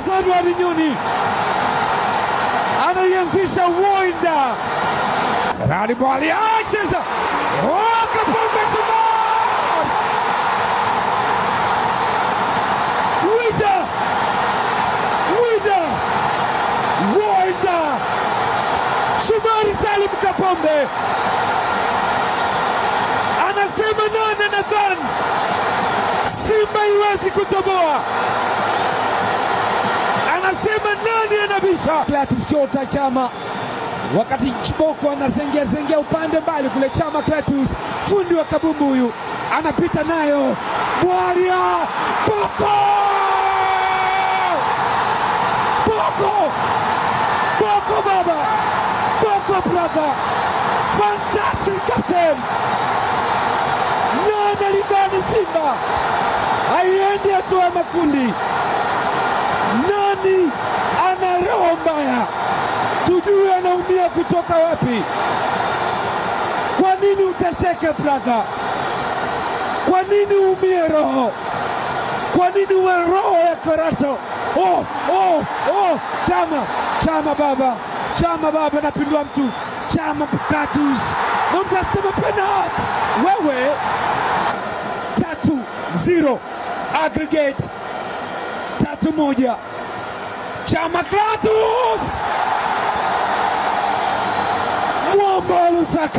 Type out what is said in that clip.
Edward Nyoni anaianzisha Wonder. Rali bali acheza. Kapombe Suman. Wonder. Shomari Salim Kapombe anasema nani Nathan Simba iwezi kutoboa. Anasema nani anabisha. Clatous Chota Chama, wakati Chiboko anazengea upande mbali kule. Chama Clatous, fundi wa kabumbu huyu, anapita nayo Bwaria. Boko baba, Boko brother, fantastic captain. Nani alidhani Simba haiendi hatua ya makundi? Nani ana roho mbaya? Tujue anaumia kutoka wapi? Kwa nini uteseke brother? Kwa nini umie roho? Kwa nini uwe roho ya Karato? Chama baba napindua mtu. Chama Clatous. Mzasema penalty. Wewe 3-0 aggregate 3-1. Chama Clatous. Mwamba Lusaka.